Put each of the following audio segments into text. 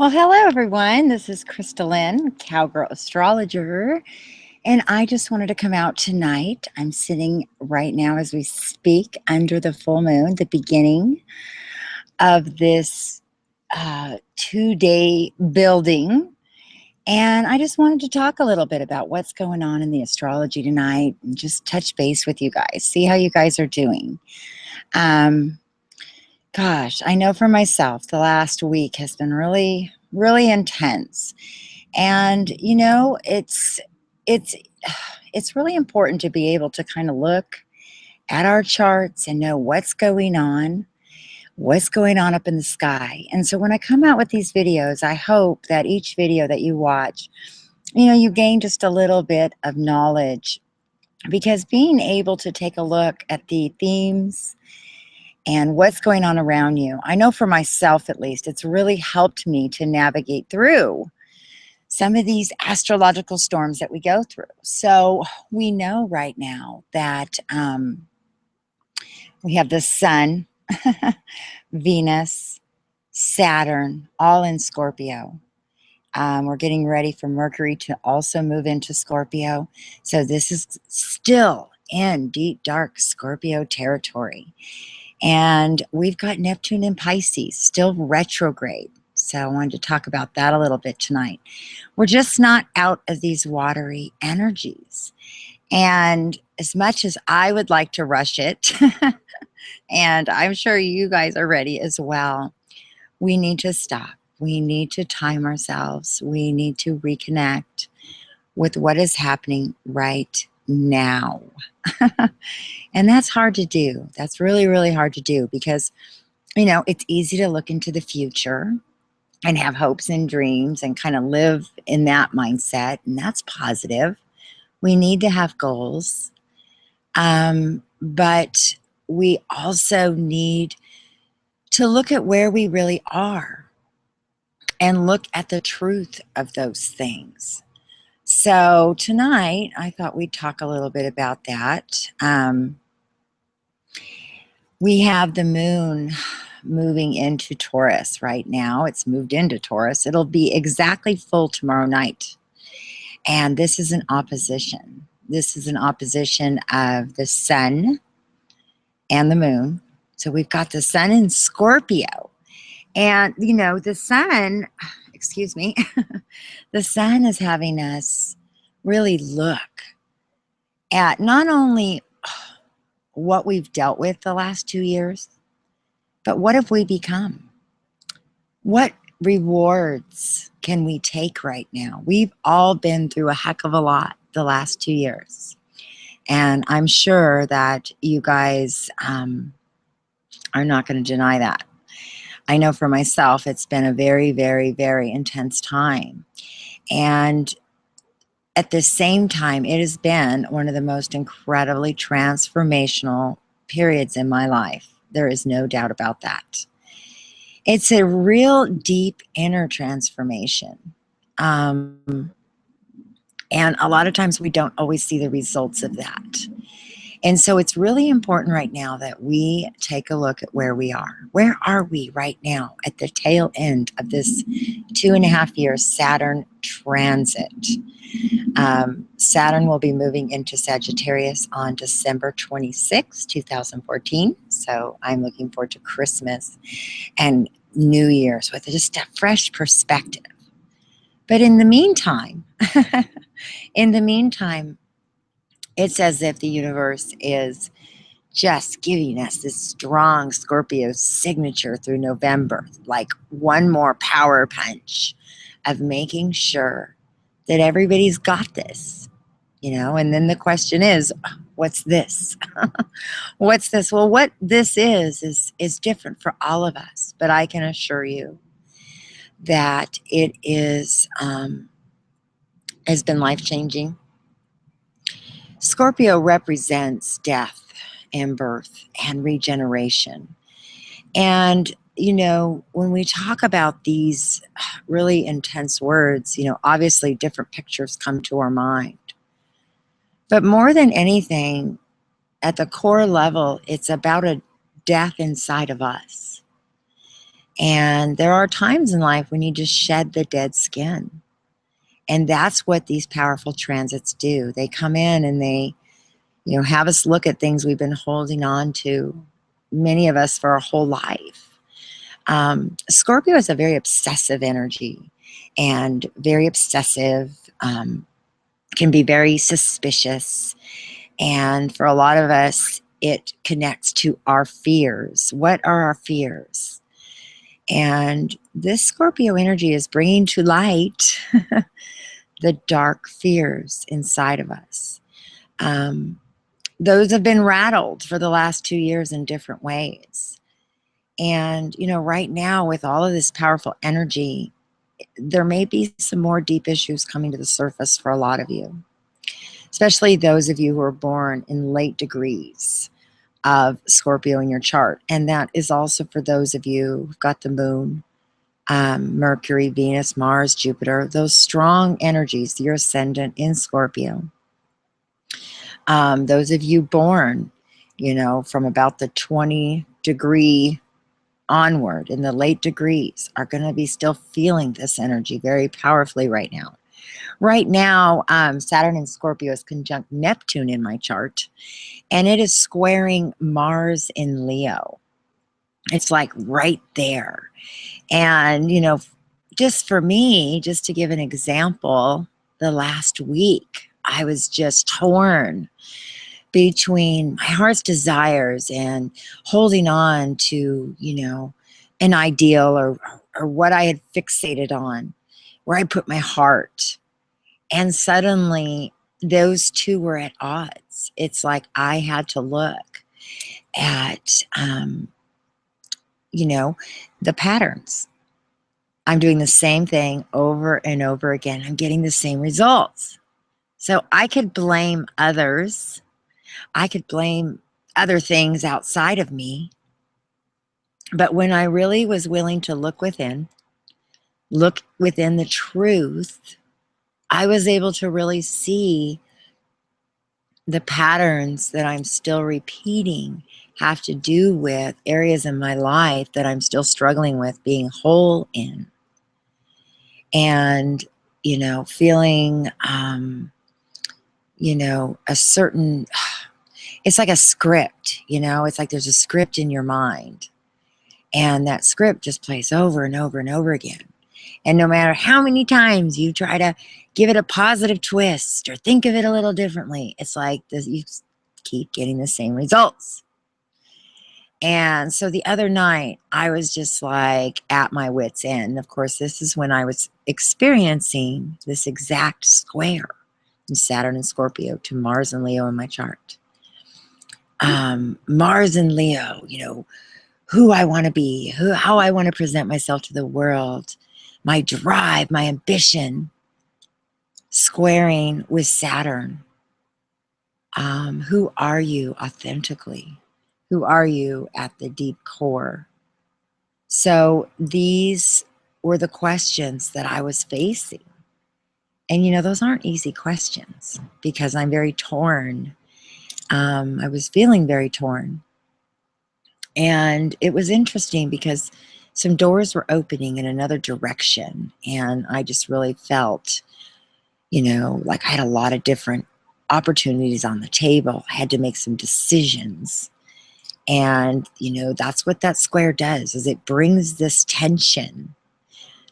Well, hello everyone. This is Lynn, Cowgirl Astrologer, and I just wanted to come out tonight. I'm sitting right now as we speak under the full moon, the beginning of this 2-day building. And I just wanted to talk a little bit about what's going on in the astrology tonight and just touch base with you guys, see how you guys are doing. Um, Gosh, I know for myself, the last week has been really, really intense. And it's it's really important to be able to kind of look at our charts and know what's going on up in the sky. And so when I come out with these videos, I hope that each video that you watch, you gain just a little bit of knowledge, because being able to take a look at the themes and what's going on around you, I know for myself at least, it's really helped me to navigate through some of these astrological storms that we go through. So we know right now that we have the sun, Venus, Saturn, all in Scorpio. We're getting ready for Mercury to also move into Scorpio. So this is still in deep, dark Scorpio territory. And we've got Neptune in Pisces, still retrograde. So I wanted to talk about that a little bit tonight. We're just not out of these watery energies. And as much as I would like to rush it, and I'm sure you guys are ready as well, we need to stop. We need to time ourselves. We need to reconnect with what is happening right now. And that's hard to do. That's really, really hard to do because, it's easy to look into the future and have hopes and dreams and kind of live in that mindset. And that's positive. We need to have goals. But we also need to look at where we really are and look at the truth of those things. So tonight, I thought we'd talk a little bit about that. We have the moon moving into Taurus right now. It's moved into Taurus. It'll be exactly full tomorrow night. And this is an opposition. This is an opposition of the sun and the moon. So we've got the sun in Scorpio. And, the sun, excuse me, the sun is having us really look at not only what we've dealt with the last 2 years, but what have we become? What rewards can we take right now? We've all been through a heck of a lot the last 2 years. And I'm sure that you guys are not going to deny that. I know for myself, it's been a very, very, very intense time. And at the same time, it has been one of the most incredibly transformational periods in my life. There is no doubt about that. It's a real deep inner transformation. And a lot of times we don't always see the results of that. And so it's really important right now that we take a look at where we are. Where are we right now at the tail end of this 2.5 year Saturn transit? Saturn will be moving into Sagittarius on December 26, 2014. So I'm looking forward to Christmas and New Year's with just a fresh perspective. But in the meantime, it's as if the universe is just giving us this strong Scorpio signature through November, like one more power punch of making sure that everybody's got this, and then the question is, what's this? What's this? Well, what this is different for all of us, but I can assure you that it has been life-changing. Scorpio represents death and birth and regeneration. And, when we talk about these really intense words, obviously different pictures come to our mind. But more than anything, at the core level, it's about a death inside of us. And there are times in life when you just shed the dead skin. And that's what these powerful transits do. They come in and they, have us look at things we've been holding on to, many of us, for our whole life. Scorpio is a very obsessive energy and very obsessive, can be very suspicious. And for a lot of us, it connects to our fears. What are our fears? And this Scorpio energy is bringing to light the dark fears inside of us. Those have been rattled for the last 2 years in different ways. And, right now, with all of this powerful energy, there may be some more deep issues coming to the surface for a lot of you, especially those of you who are born in late degrees of Scorpio in your chart. And that is also for those of you who've got the moon, Mercury, Venus, Mars, Jupiter, those strong energies, your ascendant in Scorpio. Those of you born, from about the 20-degree onward in the late degrees are going to be still feeling this energy very powerfully right now. Right now, Saturn in Scorpio is conjunct Neptune in my chart, and it is squaring Mars in Leo. It's like right there. And, just for me, just to give an example, the last week, I was just torn between my heart's desires and holding on to, an ideal or what I had fixated on, where I put my heart. And suddenly those two were at odds. It's like I had to look at, the patterns. I'm doing the same thing over and over again. I'm getting the same results. So I could blame others. I could blame other things outside of me. But when I really was willing to look within the truth, I was able to really see the patterns that I'm still repeating have to do with areas in my life that I'm still struggling with being whole in. And, feeling, a certain, it's like a script, it's like there's a script in your mind. And that script just plays over and over and over again. And no matter how many times you try to give it a positive twist or think of it a little differently, it's like this, you keep getting the same results. And so the other night, I was just like at my wit's end. Of course, this is when I was experiencing this exact square from Saturn and Scorpio to Mars and Leo in my chart. Mars and Leo, who I want to be, how I want to present myself to the world, my drive, my ambition, squaring with Saturn. Who are you authentically? Who are you at the deep core? So these were the questions that I was facing. And, those aren't easy questions because I'm very torn. I was feeling very torn. And it was interesting because some doors were opening in another direction. And I just really felt, like I had a lot of different opportunities on the table. I had to make some decisions. And, that's what that square does, is it brings this tension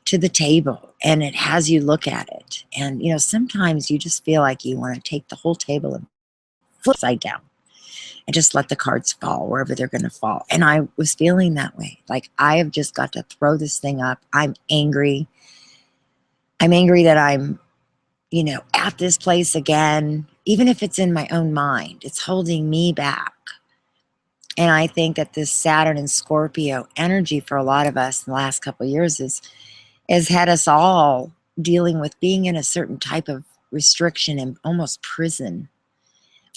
to the table and it has you look at it. And, sometimes you just feel like you want to take the whole table and flip upside down and just let the cards fall wherever they're going to fall. And I was feeling that way. Like, I have just got to throw this thing up. I'm angry. I'm angry that I'm, at this place again, even if it's in my own mind, it's holding me back. And I think that this Saturn and Scorpio energy for a lot of us in the last couple of years has had us all dealing with being in a certain type of restriction and almost prison,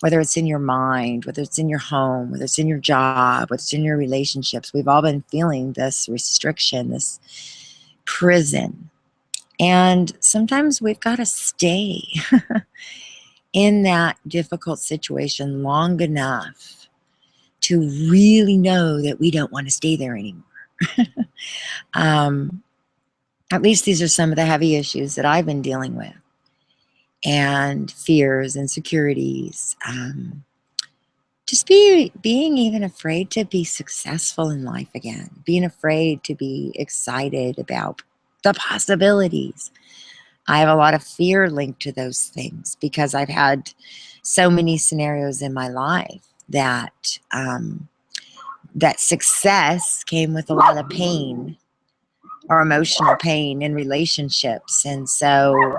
whether it's in your mind, whether it's in your home, whether it's in your job, whether it's in your relationships. We've all been feeling this restriction, this prison. And sometimes we've got to stay in that difficult situation long enough to really know that we don't want to stay there anymore. At least these are some of the heavy issues that I've been dealing with, and fears, insecurities, just being even afraid to be successful in life again, being afraid to be excited about the possibilities. I have a lot of fear linked to those things because I've had so many scenarios in my life that that success came with a lot of pain or emotional pain in relationships. And so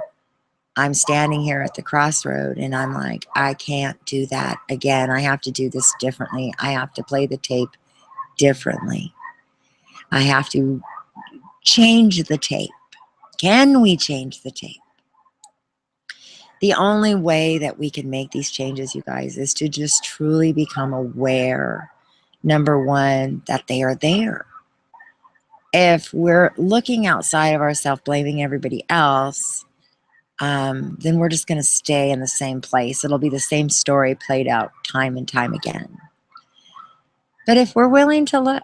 I'm standing here at the crossroad and I'm like, I can't do that again. I have to do this differently. I have to play the tape differently. I have to change the tape. Can we change the tape? The only way that we can make these changes, you guys, is to just truly become aware, number one, that they are there. If we're looking outside of ourselves, blaming everybody else, then we're just going to stay in the same place. It'll be the same story played out time and time again. But if we're willing to look,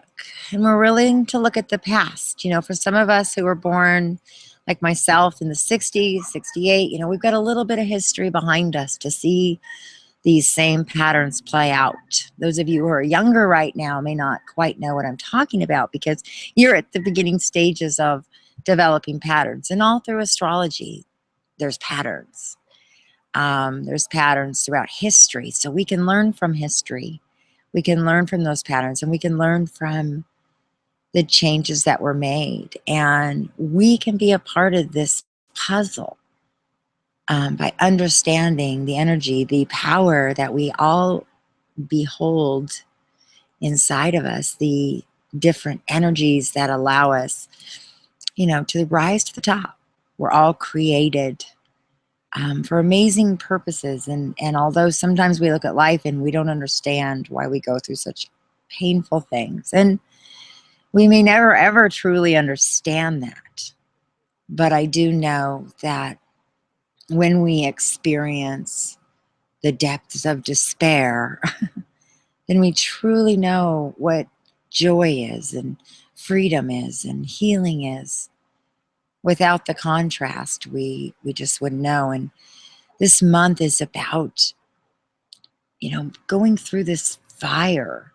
and we're willing to look at the past, for some of us who were born like myself in the 60s, 68, we've got a little bit of history behind us to see these same patterns play out. Those of you who are younger right now may not quite know what I'm talking about because you're at the beginning stages of developing patterns. And all through astrology, there's patterns. There's patterns throughout history. So we can learn from history. We can learn from those patterns, and we can learn from the changes that were made. And we can be a part of this puzzle by understanding the energy, the power that we all behold inside of us, the different energies that allow us, to rise to the top. We're all created for amazing purposes. And although sometimes we look at life and we don't understand why we go through such painful things, and we may never, ever truly understand that. But I do know that when we experience the depths of despair, then we truly know what joy is and freedom is and healing is. Without the contrast, we just wouldn't know. And this month is about, going through this fire.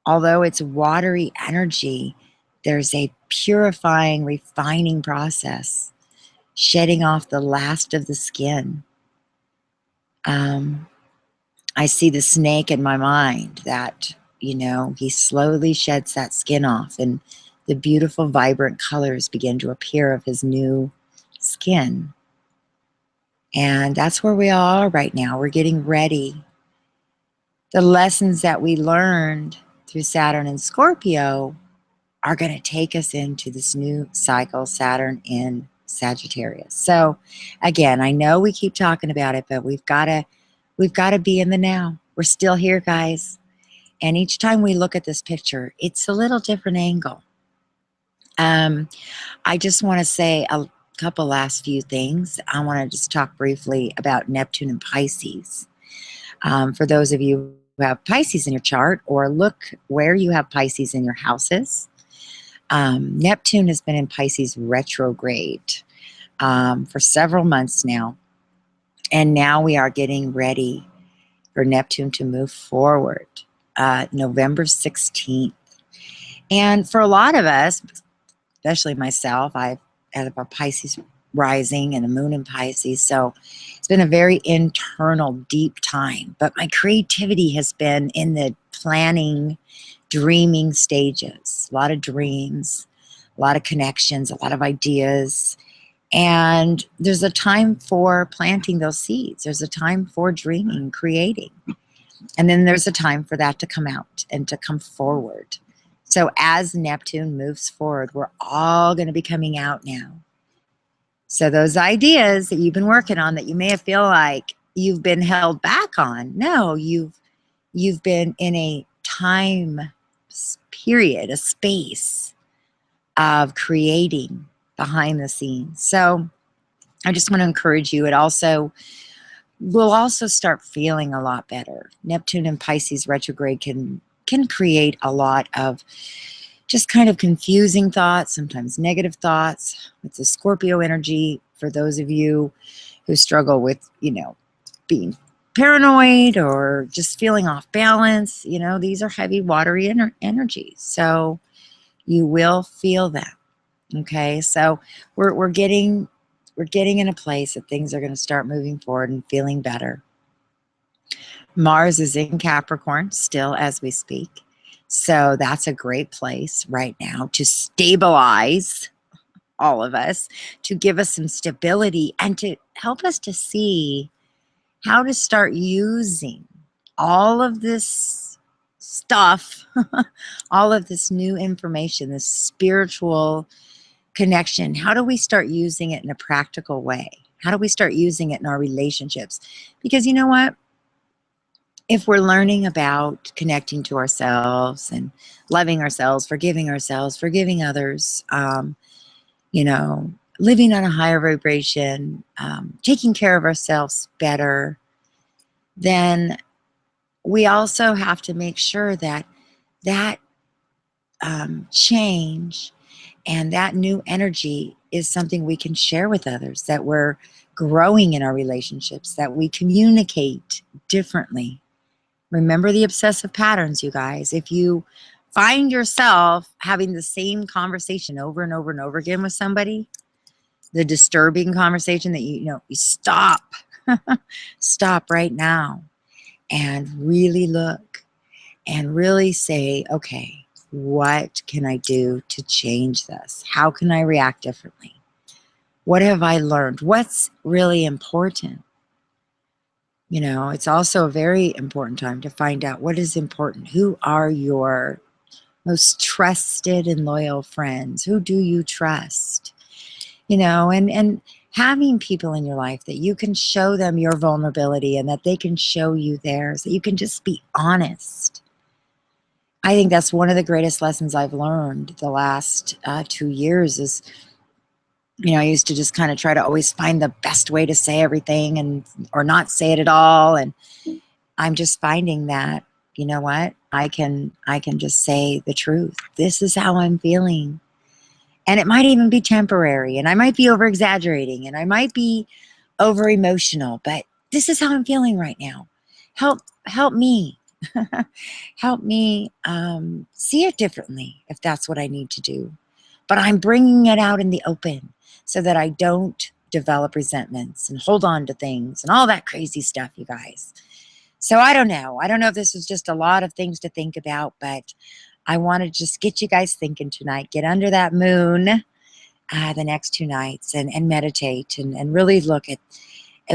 Although it's watery energy, there's a purifying, refining process, shedding off the last of the skin. I see the snake in my mind that, he slowly sheds that skin off, and the beautiful, vibrant colors begin to appear of his new skin. And that's where we are right now. We're getting ready. The lessons that we learned through Saturn and Scorpio are going to take us into this new cycle, Saturn in Sagittarius. So again, I know we keep talking about it, but we've got to be in the now. We're still here, guys. And each time we look at this picture, it's a little different angle. I just want to say a couple last few things. I want to just talk briefly about Neptune and Pisces. For those of you who have Pisces in your chart, or look where you have Pisces in your houses, Neptune has been in Pisces retrograde for several months now. And now we are getting ready for Neptune to move forward, November 16th. And for a lot of us, especially myself, I have a Pisces rising and a moon in Pisces. So it's been a very internal, deep time. But my creativity has been in the planning, dreaming stages. A lot of dreams, a lot of connections, a lot of ideas. And there's a time for planting those seeds. There's a time for dreaming, creating. And then there's a time for that to come out and to come forward. So as Neptune moves forward, we're all going to be coming out now. So those ideas that you've been working on that you may feel like you've been held back on, no, you've been in a time period, a space of creating behind the scenes. So I just want to encourage you. We'll also start feeling a lot better. Neptune and Pisces retrograde can create a lot of just kind of confusing thoughts, sometimes negative thoughts. It's a Scorpio energy for those of you who struggle with, being paranoid or just feeling off balance. These are heavy, watery energies. So you will feel that. Okay. So we're getting in a place that things are going to start moving forward and feeling better. Mars is in Capricorn still as we speak. So that's a great place right now to stabilize all of us, to give us some stability and to help us to see how to start using all of this stuff, all of this new information, this spiritual connection. How do we start using it in a practical way? How do we start using it in our relationships? Because you know what? If we're learning about connecting to ourselves and loving ourselves, forgiving others, living on a higher vibration, taking care of ourselves better, then we also have to make sure that that change and that new energy is something we can share with others, that we're growing in our relationships, that we communicate differently. Remember the obsessive patterns, you guys. If you find yourself having the same conversation over and over and over again with somebody, the disturbing conversation that you stop, stop right now and really look and really say, okay, what can I do to change this? How can I react differently? What have I learned? What's really important? It's also a very important time to find out what is important. Who are your most trusted and loyal friends? Who do you trust? And having people in your life that you can show them your vulnerability and that they can show you theirs, that you can just be honest. I think that's one of the greatest lessons I've learned the last 2 years is, I used to just kind of try to always find the best way to say everything or not say it at all. And I'm just finding that, you know what? I can just say the truth. This is how I'm feeling. And it might even be temporary, and I might be over exaggerating, and I might be over emotional, but this is how I'm feeling right now. Help me. Help me see it differently if that's what I need to do. But I'm bringing it out in the open so that I don't develop resentments and hold on to things and all that crazy stuff, you guys. So I don't know. I don't know if this was just a lot of things to think about, but I want to just get you guys thinking tonight. Get under that moon the next 2 nights and meditate and really look at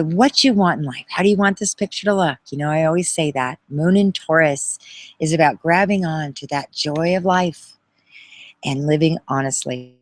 what you want in life. How do you want this picture to look? I always say that. Moon in Taurus is about grabbing on to that joy of life and living honestly.